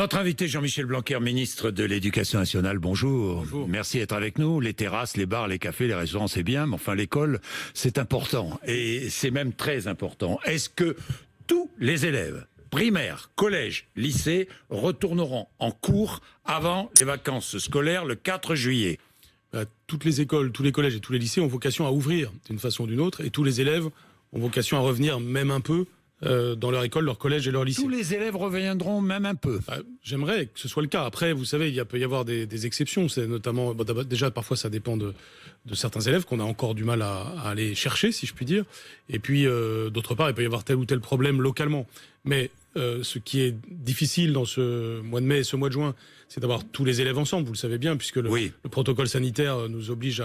Notre invité Jean-Michel Blanquer, ministre de l'Éducation nationale, bonjour. Bonjour. Merci d'être avec nous. Les terrasses, les bars, les cafés, les restaurants, c'est bien, mais enfin l'école, c'est important. Et c'est même très important. Est-ce que tous les élèves, primaires, collèges, lycées, retourneront en cours avant les vacances scolaires le 4 juillet ? Toutes les écoles, tous les collèges et tous les lycées ont vocation à ouvrir d'une façon ou d'une autre, et tous les élèves ont vocation à revenir même un peu dans leur école, leur collège et leur lycée. Tous les élèves reviendront même un peu. J'aimerais que ce soit le cas. Après, vous savez, peut y avoir des exceptions. C'est notamment, déjà, parfois, ça dépend de certains élèves qu'on a encore du mal à aller chercher, si je puis dire. Et puis, d'autre part, il peut y avoir tel ou tel problème localement. Mais ce qui est difficile dans ce mois de mai et ce mois de juin, c'est d'avoir tous les élèves ensemble, vous le savez bien, puisque le protocole sanitaire nous oblige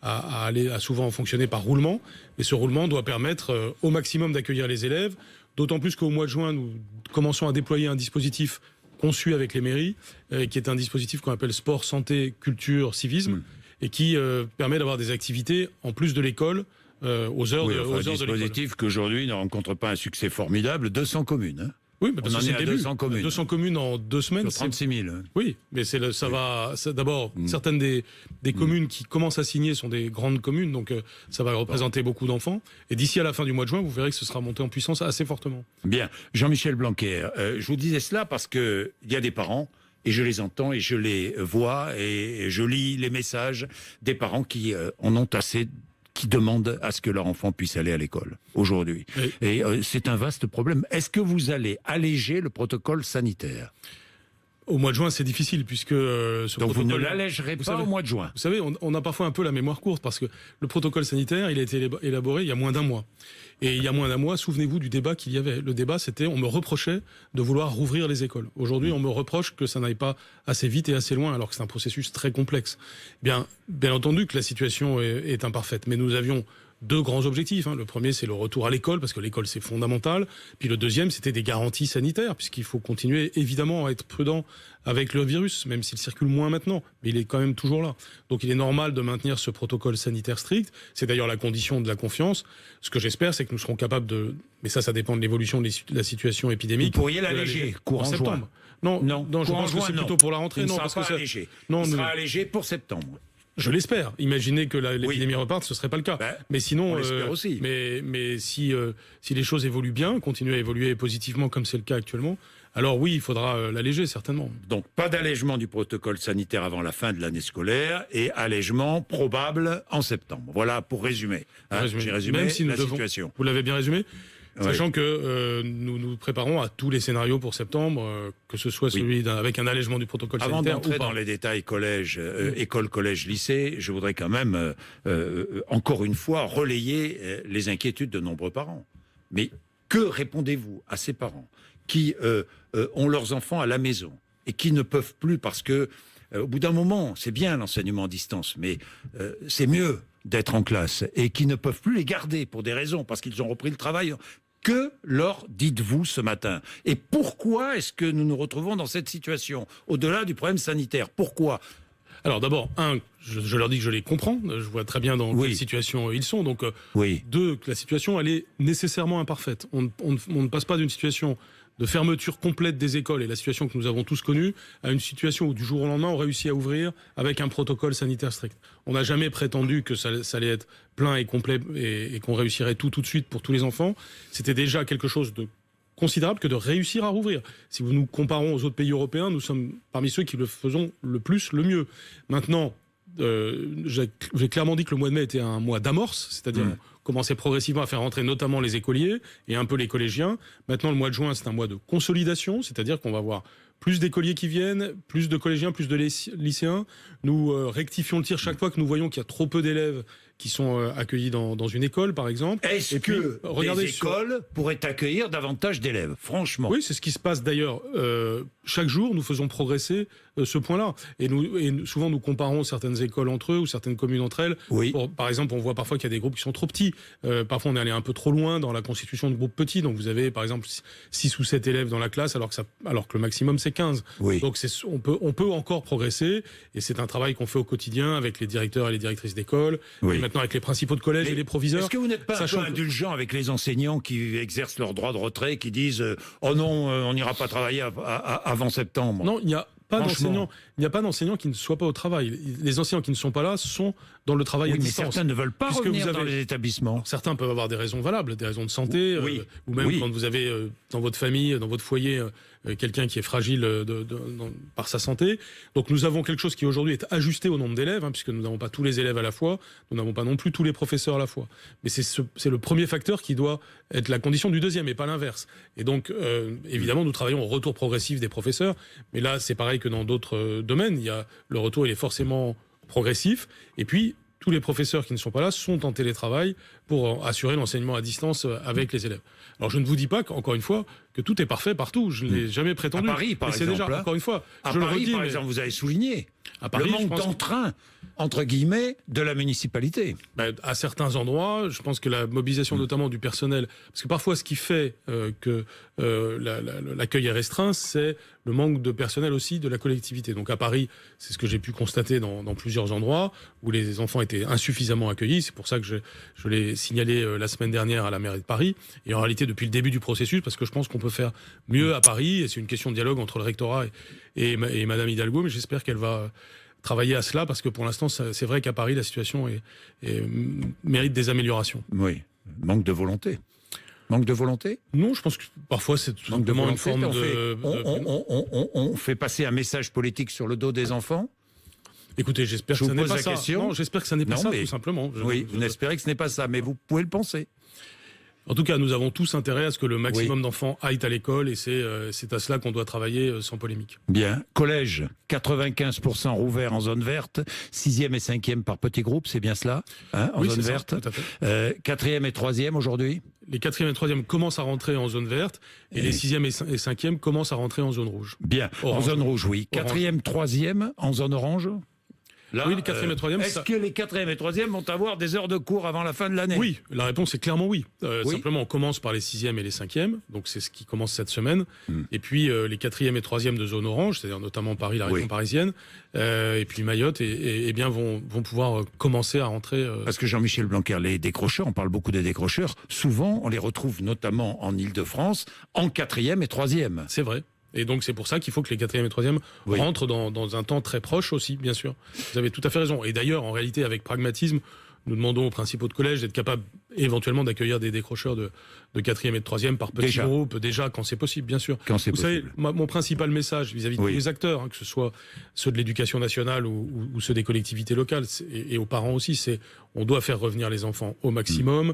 à souvent fonctionner par roulement. Et ce roulement doit permettre au maximum d'accueillir les élèves, d'autant plus qu'au mois de juin, nous commençons à déployer un dispositif conçu avec les mairies, qui est un dispositif qu'on appelle sport, santé, culture, civisme, et qui permet d'avoir des activités en plus de l'école, aux heures de l'école. Un dispositif qu'aujourd'hui ne rencontre pas un succès formidable, 200 communes. Hein. Oui, mais parce que c'est le début. 200 communes. 200 communes en 2 semaines. Sur 36 000. Oui, mais d'abord, certaines des communes qui commencent à signer sont des grandes communes, donc ça va représenter beaucoup d'enfants. Et d'ici à la fin du mois de juin, vous verrez que ce sera monté en puissance assez fortement. Bien. Jean-Michel Blanquer, je vous disais cela parce que il y a des parents, et je les entends et je les vois, et je lis les messages des parents qui en ont assez, qui demandent à ce que leur enfant puisse aller à l'école aujourd'hui. Et c'est un vaste problème. Est-ce que vous allez alléger le protocole sanitaire ? Au mois de juin, c'est difficile, puisque donc vous ne l'allégerez pas au mois de juin. Vous savez, on a parfois un peu la mémoire courte, parce que le protocole sanitaire, il a été élaboré il y a moins d'un mois. Et il y a moins d'un mois, souvenez-vous du débat qu'il y avait. Le débat, c'était, on me reprochait de vouloir rouvrir les écoles. Aujourd'hui, on me reproche que ça n'aille pas assez vite et assez loin, alors que c'est un processus très complexe. Bien entendu que la situation est imparfaite, mais nous avions deux grands objectifs. Le premier, c'est le retour à l'école, parce que l'école, c'est fondamental. Puis le deuxième, c'était des garanties sanitaires, puisqu'il faut continuer, évidemment, à être prudent avec le virus, même s'il circule moins maintenant. Mais il est quand même toujours là. Donc il est normal de maintenir ce protocole sanitaire strict. C'est d'ailleurs la condition de la confiance. Ce que j'espère, c'est que nous serons capables de... Mais ça dépend de l'évolution de la situation épidémique. Vous pourriez l'alléger courant septembre. Non, je pense que c'est plutôt pour la rentrée. Il ne sera pas allégé. Il sera allégé pour septembre. Je l'espère. Imaginez que l'épidémie reparte, ce serait pas le cas. Mais sinon, on l'espère aussi. Mais si les choses évoluent bien, continuent à évoluer positivement comme c'est le cas actuellement, alors oui, il faudra l'alléger certainement. Donc pas d'allègement du protocole sanitaire avant la fin de l'année scolaire et allègement probable en septembre. Voilà pour résumer. J'ai résumé même si la situation. Vous l'avez bien résumé. Sachant que nous nous préparons à tous les scénarios pour septembre, que ce soit celui avec un allègement du protocole sanitaire. Avant d'entrer dans les détails collège, école, collège, lycée, je voudrais quand même, encore une fois, relayer les inquiétudes de nombreux parents. Mais que répondez-vous à ces parents qui ont leurs enfants à la maison et qui ne peuvent plus parce que, au bout d'un moment, c'est bien l'enseignement à distance, mais c'est mieux d'être en classe et qui ne peuvent plus les garder pour des raisons, parce qu'ils ont repris le travail. Que leur dites-vous ce matin ? Et pourquoi est-ce que nous nous retrouvons dans cette situation ? Au-delà du problème sanitaire, pourquoi ? Alors d'abord, je leur dis que je les comprends, je vois très bien dans quelle situation ils sont. Donc, deux, que la situation, elle est nécessairement imparfaite. On ne passe pas d'une situation de fermeture complète des écoles, et la situation que nous avons tous connue, à une situation où du jour au lendemain, on réussit à ouvrir avec un protocole sanitaire strict. On n'a jamais prétendu que ça allait être plein et complet et qu'on réussirait tout de suite pour tous les enfants. C'était déjà quelque chose de considérable que de réussir à rouvrir. Si nous nous comparons aux autres pays européens, nous sommes parmi ceux qui le faisons le plus, le mieux. Maintenant, j'ai clairement dit que le mois de mai était un mois d'amorce, c'est-à-dire commencer progressivement à faire rentrer notamment les écoliers et un peu les collégiens. Maintenant, le mois de juin, c'est un mois de consolidation, c'est-à-dire qu'on va avoir plus d'écoliers qui viennent, plus de collégiens, plus de lycéens. Nous rectifions le tir chaque fois que nous voyons qu'il y a trop peu d'élèves qui sont accueillis dans une école, par exemple. Est-ce que les écoles pourraient accueillir davantage d'élèves, franchement ? Oui, c'est ce qui se passe d'ailleurs. Chaque jour, nous faisons progresser ce point-là. Et souvent, nous comparons certaines écoles entre eux ou certaines communes entre elles. Par exemple, on voit parfois qu'il y a des groupes qui sont trop petits. Parfois, on est allé un peu trop loin dans la constitution de groupes petits. Donc, vous avez, par exemple, 6 ou 7 élèves dans la classe, alors que le maximum, c'est 15. Donc, on peut encore progresser. Et c'est un travail qu'on fait au quotidien avec les directeurs et les directrices d'école. Et maintenant avec les principaux de collège et les proviseurs. Est-ce que vous n'êtes pas un peu indulgent avec les enseignants qui exercent leur droit de retrait, qui disent oh non, on n'ira pas travailler avant septembre? Non, il n'y a pas d'enseignants. Il n'y a pas d'enseignants qui ne soient pas au travail. Les enseignants qui ne sont pas là sont dans le travail à distance. Mais certains ne veulent pas revenir dans les établissements. Alors, certains peuvent avoir des raisons valables, des raisons de santé, ou même quand vous avez dans votre famille, dans votre foyer, quelqu'un qui est fragile par sa santé. Donc nous avons quelque chose qui aujourd'hui est ajusté au nombre d'élèves, puisque nous n'avons pas tous les élèves à la fois, nous n'avons pas non plus tous les professeurs à la fois. Mais c'est le premier facteur qui doit être la condition du deuxième et pas l'inverse. Et donc évidemment nous travaillons au retour progressif des professeurs, mais là c'est pareil que dans d'autres domaines, le retour il est forcément progressif, et puis tous les professeurs qui ne sont pas là sont en télétravail pour assurer l'enseignement à distance avec les élèves. Alors je ne vous dis pas, encore une fois, que tout est parfait partout, je ne l'ai jamais prétendu. À Paris, par exemple, c'est déjà, encore une fois, à Paris, par exemple, vous avez souligné le manque d'entrain, entre guillemets, de la municipalité. À certains endroits, je pense que la mobilisation notamment du personnel, parce que parfois ce qui fait que l'accueil est restreint, c'est le manque de personnel aussi de la collectivité. Donc à Paris, c'est ce que j'ai pu constater dans plusieurs endroits où les enfants étaient insuffisamment accueillis. C'est pour ça que je l'ai signalé la semaine dernière à la mairie de Paris. Et en réalité, depuis le début du processus, parce que je pense qu'on peut faire mieux à Paris, et c'est une question de dialogue entre le rectorat et Madame Hidalgo, mais j'espère qu'elle va travailler à cela, parce que pour l'instant, c'est vrai qu'à Paris, la situation mérite des améliorations. Oui, manque de volonté. Manque de volonté? Non, je pense que parfois c'est tout simplement une forme on fait passer un message politique sur le dos des enfants? Écoutez, j'espère que ça n'est pas ça. Non, j'espère que ça n'est pas ça, tout simplement. Vous espérez que ce n'est pas ça, mais vous pouvez le penser. En tout cas, nous avons tous intérêt à ce que le maximum d'enfants aillent à l'école, et c'est à cela qu'on doit travailler sans polémique. Bien. Collège, 95% rouvert en zone verte, 6e et 5e par petits groupes, c'est bien cela, en zone verte. Ça, tout à fait. 4e et 3e aujourd'hui? Les 4e et 3e commencent à rentrer en zone verte, et les 6e et 5e commencent à rentrer en zone rouge. Bien, orange. En zone rouge, oui. 4e, 3e en zone orange? Là, oui, les 4e et 3e. Est-ce que les 4e et 3e vont avoir des heures de cours avant la fin de l'année? Oui, la réponse est clairement oui. Simplement, on commence par les 6e et les 5e, donc c'est ce qui commence cette semaine. Et puis les 4e et 3e de zone orange, c'est-à-dire notamment Paris, la région parisienne, et puis Mayotte, et bien vont pouvoir commencer à rentrer. Parce que Jean-Michel Blanquer, les décrocheurs, on parle beaucoup des décrocheurs, souvent on les retrouve notamment en Île-de-France en 4e et 3e. C'est vrai. Et donc c'est pour ça qu'il faut que les 4e et 3e rentrent dans un temps très proche aussi, bien sûr. Vous avez tout à fait raison. Et d'ailleurs, en réalité, avec pragmatisme, nous demandons aux principaux de collège d'être capables éventuellement d'accueillir des décrocheurs de 4e et de 3e par petits groupes, déjà quand c'est possible, bien sûr. Vous savez, mon principal message vis-à-vis de tous les acteurs, que ce soit ceux de l'éducation nationale ou ceux des collectivités locales, et aux parents aussi, c'est on doit faire revenir les enfants au maximum,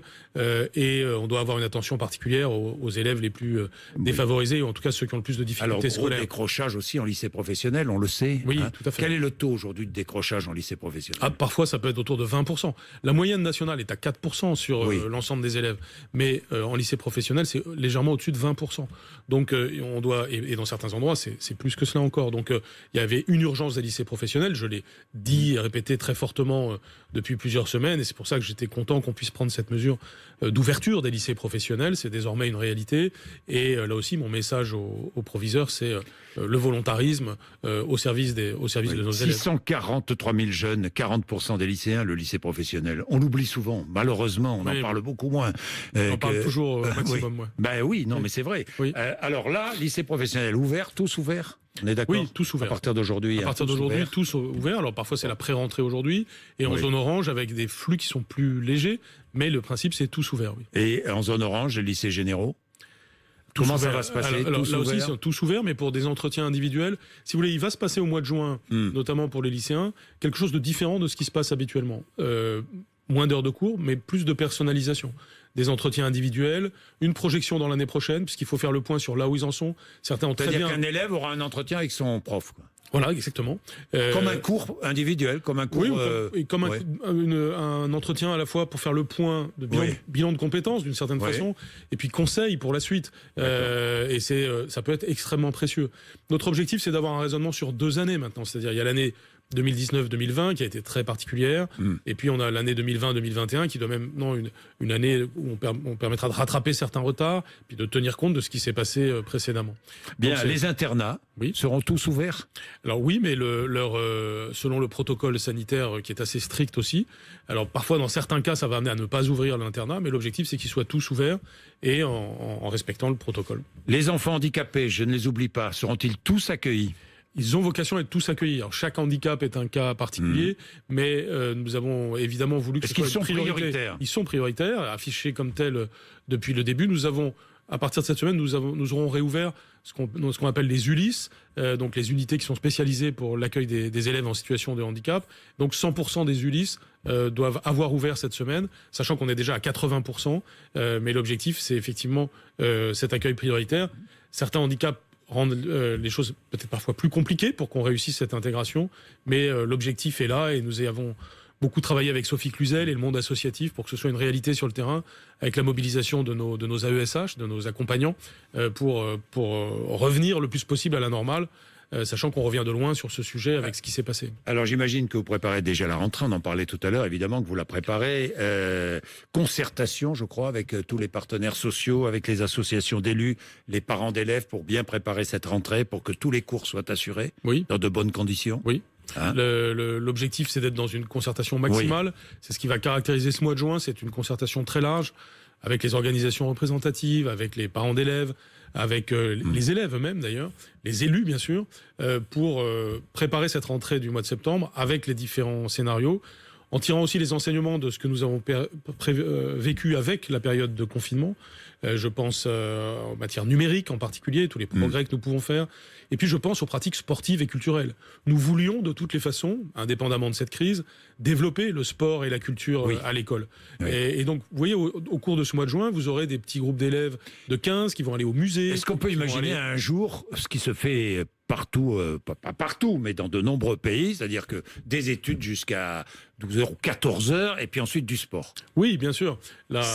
et on doit avoir une attention particulière aux élèves les plus défavorisés, ou en tout cas ceux qui ont le plus de difficultés scolaires. Alors, décrochage aussi en lycée professionnel, on le sait. Oui, tout à fait. Quel est le taux aujourd'hui de décrochage en lycée professionnel? Parfois, ça peut être autour de 20%. La moyenne nationale est à 4% sur l'ensemble des élèves, mais en lycée professionnel, c'est légèrement au-dessus de 20%. Donc, on doit, et dans certains endroits, c'est plus que cela encore. Donc, il y avait une urgence des lycées professionnels, je l'ai dit et répété très fortement depuis plusieurs semaines, et c'est pour ça que j'étais content qu'on puisse prendre cette mesure d'ouverture des lycées professionnels. C'est désormais une réalité, et là aussi, mon message aux proviseurs, c'est le volontarisme au service de nos élèves. 643 000 jeunes, 40% des lycéens, le lycée professionnel. On l'oublie souvent, malheureusement, on en parle beaucoup moins. On parle toujours au maximum, mais c'est vrai. Alors là, lycée professionnel ouvert, tous ouverts? On est d'accord? Oui, tous ouverts. À partir d'aujourd'hui. À partir d'aujourd'hui, tous ouverts. Alors parfois c'est la pré-rentrée aujourd'hui, et en zone orange avec des flux qui sont plus légers, mais le principe c'est tous ouverts. Oui. Et en zone orange, les lycées généraux? Comment ça va se passer? Alors, là aussi, c'est tous ouverts, mais pour des entretiens individuels. Si vous voulez, il va se passer au mois de juin, notamment pour les lycéens, quelque chose de différent de ce qui se passe habituellement. Moins d'heures de cours, mais plus de personnalisation. Des entretiens individuels, une projection dans l'année prochaine, puisqu'il faut faire le point sur là où ils en sont. Certains ont très bien... C'est-à-dire qu'un élève aura un entretien avec son prof, quoi. Voilà, exactement. Comme un cours individuel, comme un cours... comme un entretien à la fois pour faire le point de bilan de compétences, d'une certaine façon, et puis conseil pour la suite. Et ça peut être extrêmement précieux. Notre objectif, c'est d'avoir un raisonnement sur 2 années maintenant. C'est-à-dire, il y a l'année 2019-2020 qui a été très particulière, et puis on a l'année 2020-2021 qui doit même une année où on permettra de rattraper certains retards, puis de tenir compte de ce qui s'est passé précédemment. Bien, les internats seront tous ouverts? Alors oui, mais selon le protocole sanitaire qui est assez strict aussi, alors parfois dans certains cas ça va amener à ne pas ouvrir l'internat, mais l'objectif c'est qu'ils soient tous ouverts et en respectant le protocole. Les enfants handicapés, je ne les oublie pas, seront-ils tous accueillis ? Ils ont vocation à être tous accueillis. Alors, chaque handicap est un cas particulier, mais nous avons évidemment voulu que ce soit une priorité. Ils sont prioritaires, affichés comme tels depuis le début. À partir de cette semaine, nous aurons réouvert ce qu'on appelle les ULIS, donc les unités qui sont spécialisées pour l'accueil des élèves en situation de handicap. Donc 100% des ULIS doivent avoir ouvert cette semaine, sachant qu'on est déjà à 80%. Mais l'objectif, c'est effectivement cet accueil prioritaire. Certains handicaps rendent les choses peut-être parfois plus compliquées pour qu'on réussisse cette intégration, mais l'objectif est là et nous avons beaucoup travaillé avec Sophie Cluzel et le monde associatif pour que ce soit une réalité sur le terrain, avec la mobilisation de nos AESH, de nos accompagnants, pour revenir le plus possible à la normale, sachant qu'on revient de loin sur ce sujet avec ce qui s'est passé. Alors j'imagine que vous préparez déjà la rentrée, on en parlait tout à l'heure, évidemment que vous la préparez. Concertation, je crois, avec tous les partenaires sociaux, avec les associations d'élus, les parents d'élèves, pour bien préparer cette rentrée, pour que tous les cours soient assurés dans de bonnes conditions. Oui. L'objectif, c'est d'être dans une concertation maximale. C'est ce qui va caractériser ce mois de juin. C'est une concertation très large avec les organisations représentatives, avec les parents d'élèves, avec les élèves eux-mêmes d'ailleurs, les élus bien sûr, pour préparer cette rentrée du mois de septembre avec les différents scénarios, en tirant aussi les enseignements de ce que nous avons vécu avec la période de confinement. Je pense en matière numérique en particulier, tous les progrès que nous pouvons faire. Et puis je pense aux pratiques sportives et culturelles. Nous voulions de toutes les façons, indépendamment de cette crise, développer le sport et la culture à l'école. Et donc, vous voyez, au cours de ce mois de juin, vous aurez des petits groupes d'élèves de 15 qui vont aller au musée. Est-ce qu'on peut imaginer un jour ce qui se fait partout, pas partout, mais dans de nombreux pays, c'est-à-dire que des études jusqu'à 12h ou 14h, et puis ensuite du sport? Oui, bien sûr.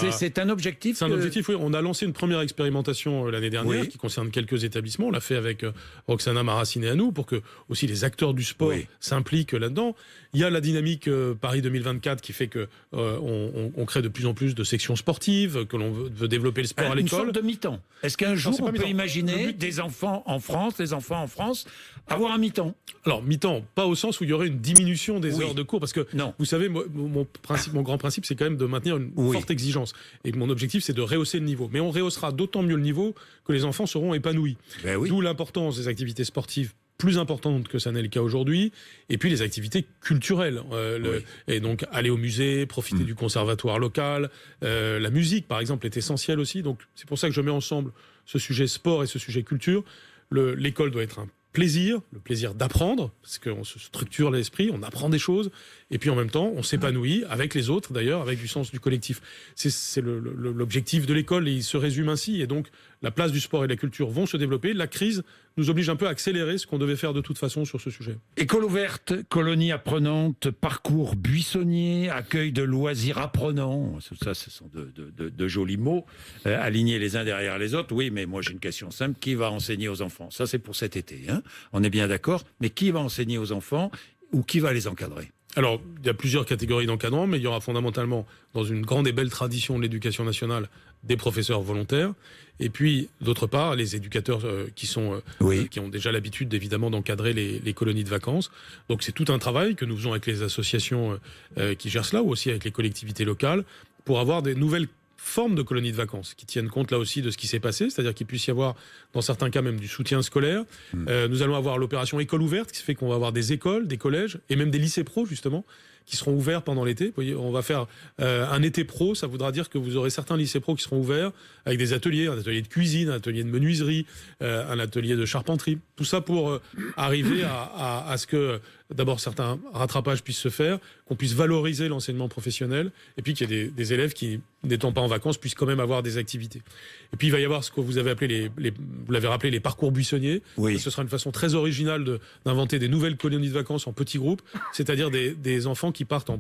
C'est un objectif. C'est un objectif, oui. On a lancé une première expérimentation l'année dernière qui concerne quelques établissements. On l'a fait avec Roxana Maraciné à nous pour que aussi les acteurs du sport s'impliquent là-dedans. Il y a la dynamique Paris 2024 qui fait que on crée de plus en plus de sections sportives, que l'on veut développer le sport à l'école. Une sorte de mi-temps. Est-ce qu'un jour on peut imaginer des enfants en France, avoir un mi-temps? Alors mi-temps, pas au sens où il y aurait une diminution des heures de cours, parce que vous savez, mon grand principe, c'est quand même de maintenir une forte exigence. Et mon objectif, c'est de rehausser le niveau. Mais on rehaussera d'autant mieux le niveau que les enfants seront épanouis. D'où l'importance des activités sportives plus importante que ça n'est le cas aujourd'hui, et puis les activités culturelles. Et donc aller au musée, profiter du conservatoire local, la musique par exemple est essentielle aussi, donc c'est pour ça que je mets ensemble ce sujet sport et ce sujet culture. L'école doit être un plaisir, le plaisir d'apprendre, parce qu'on se structure l'esprit, on apprend des choses, et puis en même temps, on s'épanouit avec les autres, d'ailleurs, avec du sens du collectif. C'est l'objectif de l'école, et il se résume ainsi, et donc la place du sport et de la culture vont se développer. La crise nous oblige un peu à accélérer ce qu'on devait faire de toute façon sur ce sujet. École ouverte, colonie apprenante, parcours buissonnier, accueil de loisirs apprenants, ça ce sont de jolis mots, alignés les uns derrière les autres. Oui, mais moi j'ai une question simple, qui va enseigner aux enfants? Ça c'est pour cet été, hein, on est bien d'accord, mais qui va enseigner aux enfants ou qui va les encadrer? Alors, il y a plusieurs catégories d'encadrement, mais il y aura fondamentalement, dans une grande et belle tradition de l'éducation nationale, des professeurs volontaires, et puis, d'autre part, les éducateurs qui ont déjà l'habitude, évidemment, d'encadrer les colonies de vacances. Donc, c'est tout un travail que nous faisons avec les associations qui gèrent cela, ou aussi avec les collectivités locales, pour avoir des nouvelles formes de colonies de vacances qui tiennent compte là aussi de ce qui s'est passé, c'est-à-dire qu'il puisse y avoir dans certains cas même du soutien scolaire. Nous allons avoir l'opération école ouverte qui fait qu'on va avoir des écoles, des collèges et même des lycées pro justement qui seront ouverts pendant l'été. Vous voyez, on va faire un été pro, ça voudra dire que vous aurez certains lycées pro qui seront ouverts avec des ateliers, un atelier de cuisine, un atelier de menuiserie, un atelier de charpenterie, tout ça pour arriver à ce que d'abord certains rattrapages puissent se faire, qu'on puisse valoriser l'enseignement professionnel, et puis qu'il y ait des élèves qui, n'étant pas en vacances, puissent quand même avoir des activités. Et puis il va y avoir ce que vous avez appelé vous l'avez rappelé, les parcours buissonniers. Ce sera une façon très originale d'inventer des nouvelles colonies de vacances en petits groupes, c'est-à-dire des enfants qui partent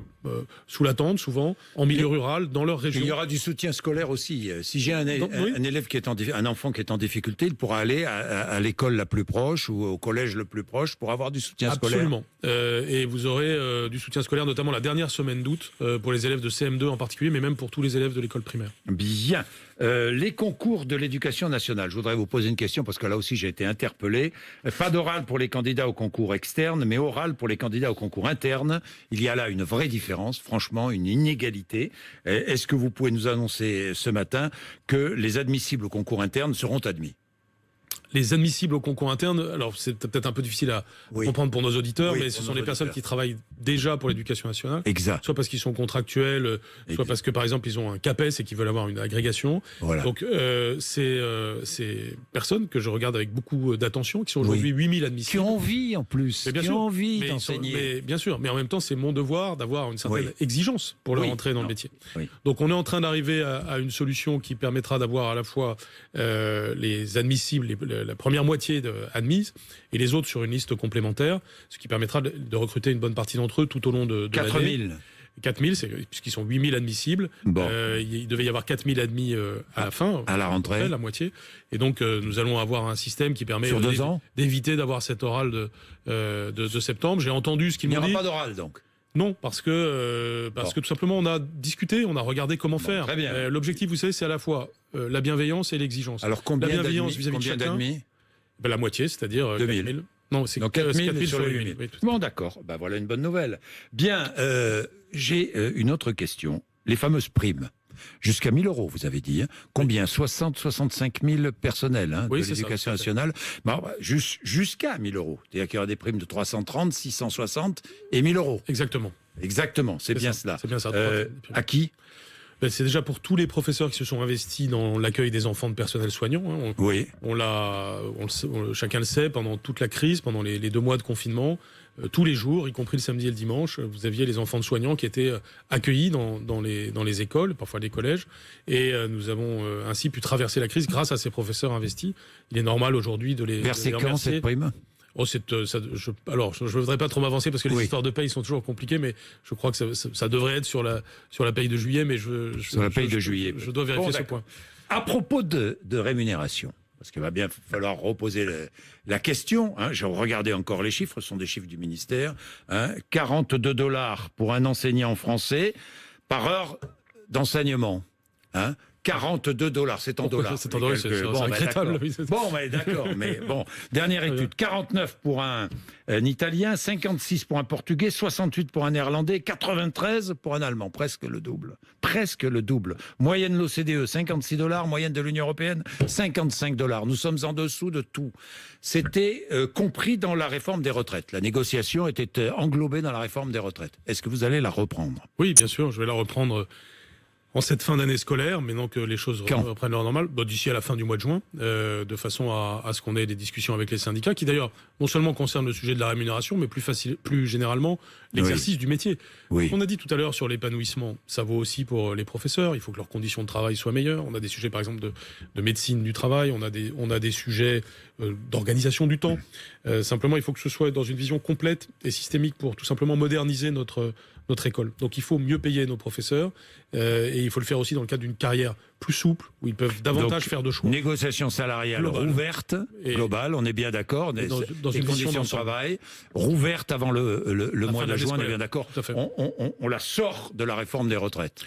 sous la tente, souvent, en milieu rural, dans leur région. Il y aura du soutien scolaire aussi. Si j'ai un élève un enfant qui est en difficulté, il pourra aller à l'école la plus proche ou au collège le plus proche pour avoir du soutien scolaire. Absolument. Et vous aurez du soutien scolaire, notamment la dernière semaine d'août, pour les élèves de CM2 en particulier, mais même pour tous les élèves de l'école primaire. Bien. Les concours de l'éducation nationale. Je voudrais vous poser une question parce que là aussi j'ai été interpellé. Pas d'oral pour les candidats au concours externe, mais oral pour les candidats au concours interne. Il y a là une vraie différence, franchement, une inégalité. Est-ce que vous pouvez nous annoncer ce matin que les admissibles au concours interne seront admis? Les admissibles au concours interne, alors c'est peut-être un peu difficile à comprendre pour nos auditeurs, mais ce sont les personnes qui travaillent déjà pour l'éducation nationale. Exact. Soit parce qu'ils sont contractuels, soit parce que par exemple ils ont un CAPES et qu'ils veulent avoir une agrégation. Voilà. Donc ces personnes que je regarde avec beaucoup d'attention, qui sont aujourd'hui 8000 admissibles. Qui ont envie en plus, mais bien sûr, ont envie d'enseigner. Mais bien sûr, mais en même temps c'est mon devoir d'avoir une certaine exigence pour leur entrer dans le métier. Donc on est en train d'arriver à une solution qui permettra d'avoir à la fois les admissibles, la première moitié admise et les autres sur une liste complémentaire, ce qui permettra de recruter une bonne partie d'entre eux tout au long de 4000. 4000, puisqu'ils sont 8000 admissibles. Bon. Il devait y avoir 4000 admis à la fin. À la rentrée. La moitié. Et donc, nous allons avoir un système qui permet d'éviter d'avoir cet oral de septembre. J'ai entendu ce qu'ils m'ont dit. Il n'y aura pas d'oral, donc? Non, parce que tout simplement, on a discuté, on a regardé comment faire. Très bien. L'objectif, vous savez, c'est à la fois la bienveillance et l'exigence. Alors, combien la bienveillance vis-à-vis de chacun, la moitié, c'est-à-dire 2000. Non, c'est 4000 sur les 8000. Oui, bon, d'accord. Ben, voilà une bonne nouvelle. Bien, j'ai une autre question. Les fameuses primes. Jusqu'à 1000 €, vous avez dit. Hein. Combien? 65 000 personnels de l'éducation nationale. Bon, jusqu'à 1000 €. C'est-à-dire qu'il y aura des primes de 330, 660 et 1000 €. Exactement. Exactement, c'est bien cela. C'est bien ça. À qui? C'est déjà pour tous les professeurs qui se sont investis dans l'accueil des enfants de personnel soignant. Hein. Chacun le sait, pendant toute la crise, pendant les 2 mois de confinement, tous les jours, y compris le samedi et le dimanche, vous aviez les enfants de soignants qui étaient accueillis dans les écoles, parfois les collèges, et nous avons ainsi pu traverser la crise grâce à ces professeurs investis. Il est normal aujourd'hui de les remercier. Quand cette prime? Alors, je ne voudrais pas trop m'avancer parce que les histoires de paye sont toujours compliquées, mais je crois que ça devrait être sur la paye de juillet, mais sur la paye de juillet. Je dois vérifier ce point. À propos de rémunération, parce qu'il va bien falloir reposer la question, hein, j'ai regardé encore les chiffres, ce sont des chiffres du ministère, hein, 42 $ pour un enseignant français par heure d'enseignement. Hein. 42 $, c'est en dollars. C'est en dollars, c'est regrettable. Bon, mais d'accord, mais bon. Dernière étude, 49 pour un Italien, 56 pour un Portugais, 68 pour un Néerlandais, 93 pour un Allemand, presque le double. Presque le double. Moyenne de l'OCDE, 56 $, moyenne de l'Union européenne, 55 $. Nous sommes en dessous de tout. C'était compris dans la réforme des retraites. La négociation était englobée dans la réforme des retraites. Est-ce que vous allez la reprendre? Oui, bien sûr, je vais la reprendre en cette fin d'année scolaire, maintenant que les choses reprennent leur normal, d'ici à la fin du mois de juin, de façon à ce qu'on ait des discussions avec les syndicats, qui d'ailleurs non seulement concernent le sujet de la rémunération, mais plus généralement l'exercice du métier. On a dit tout à l'heure sur l'épanouissement, ça vaut aussi pour les professeurs, il faut que leurs conditions de travail soient meilleures. On a des sujets par exemple de médecine du travail, on a des sujets d'organisation du temps. Simplement, il faut que ce soit dans une vision complète et systémique pour tout simplement moderniser notre école. Donc il faut mieux payer nos professeurs et il faut le faire aussi dans le cadre d'une carrière plus souple, où ils peuvent davantage faire de choix. Négociation salariale ouverte, globale, on est bien d'accord, des conditions de travail, rouverte avant le mois de juin, on est bien d'accord. On la sort de la réforme des retraites.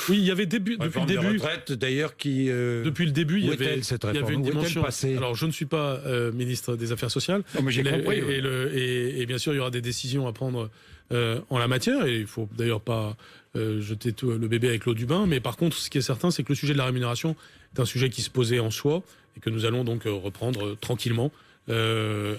Oui, il y avait depuis le début. Des retraites, d'ailleurs, qui... depuis le début, il y avait une dimension... Alors, je ne suis pas ministre des Affaires sociales. Non, mais j'ai compris. Et bien sûr, il y aura des décisions à prendre en la matière, et il ne faut d'ailleurs pas jeter le bébé avec l'eau du bain, mais par contre, ce qui est certain, c'est que le sujet de la rémunération est un sujet qui se posait en soi, et que nous allons donc reprendre tranquillement,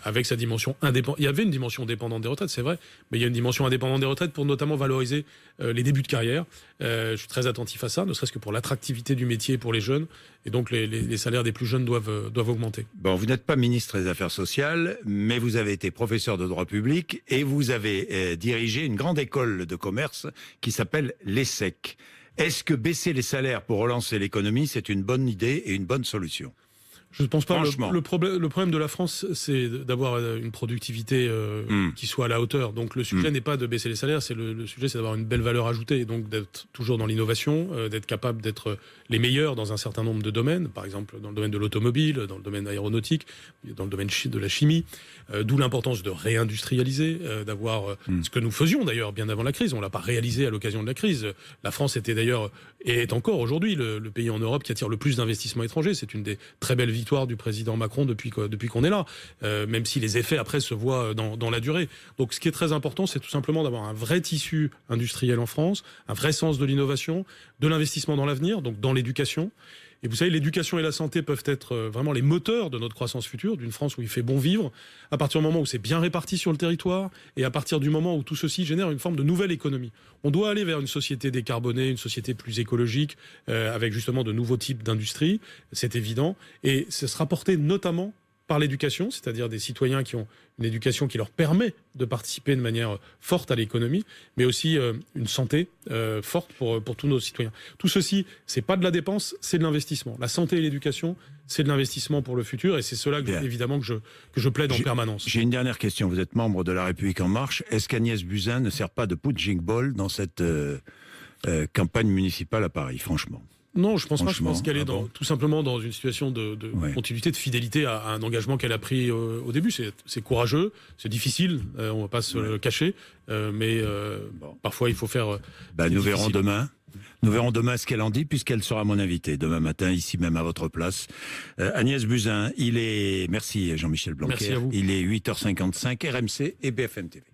avec sa dimension indépendante. Il y avait une dimension dépendante des retraites, c'est vrai, mais il y a une dimension indépendante des retraites pour notamment valoriser les débuts de carrière. Je suis très attentif à ça, ne serait-ce que pour l'attractivité du métier pour les jeunes, et donc les salaires des plus jeunes doivent augmenter. Bon, vous n'êtes pas ministre des Affaires sociales, mais vous avez été professeur de droit public et vous avez dirigé une grande école de commerce qui s'appelle l'ESSEC. Est-ce que baisser les salaires pour relancer l'économie, c'est une bonne idée et une bonne solution ? Je ne pense pas. Franchement. Le problème de la France, c'est d'avoir une productivité qui soit à la hauteur. Donc le sujet n'est pas de baisser les salaires, le sujet c'est d'avoir une belle valeur ajoutée, et donc d'être toujours dans l'innovation, d'être capable d'être les meilleurs dans un certain nombre de domaines, par exemple dans le domaine de l'automobile, dans le domaine aéronautique, dans le domaine de la chimie, d'où l'importance de réindustrialiser, d'avoir ce que nous faisions d'ailleurs bien avant la crise. On l'a pas réalisé à l'occasion de la crise. La France était d'ailleurs, et est encore aujourd'hui, le pays en Europe qui attire le plus d'investissements étrangers. C'est une des très belles victoire du président Macron depuis qu'on est là, même si les effets après se voient dans la durée. Donc ce qui est très important, c'est tout simplement d'avoir un vrai tissu industriel en France, un vrai sens de l'innovation, de l'investissement dans l'avenir, donc dans l'éducation. Et vous savez, l'éducation et la santé peuvent être vraiment les moteurs de notre croissance future, d'une France où il fait bon vivre, à partir du moment où c'est bien réparti sur le territoire, et à partir du moment où tout ceci génère une forme de nouvelle économie. On doit aller vers une société décarbonée, une société plus écologique, avec justement de nouveaux types d'industries, c'est évident, et ce sera porté notamment par l'éducation, c'est-à-dire des citoyens qui ont une éducation qui leur permet de participer de manière forte à l'économie, mais aussi une santé forte pour tous nos citoyens. Tout ceci, c'est pas de la dépense, c'est de l'investissement. La santé et l'éducation, c'est de l'investissement pour le futur, et c'est cela évidemment que je plaide en permanence. J'ai une dernière question. Vous êtes membre de La République En Marche. Est-ce qu'Agnès Buzyn ne sert pas de punching ball dans cette campagne municipale à Paris, franchement? Non, je pense pas. Je pense qu'elle est tout simplement dans une situation de Ouais. continuité, de fidélité à un engagement qu'elle a pris au début. C'est courageux, c'est difficile, on va pas se le cacher, mais parfois il faut faire... Nous verrons demain. Nous verrons demain ce qu'elle en dit, puisqu'elle sera mon invitée demain matin, ici même à votre place. Agnès Buzyn, merci Jean-Michel Blanquer. Merci à vous. Il est 8h55, RMC et BFM TV.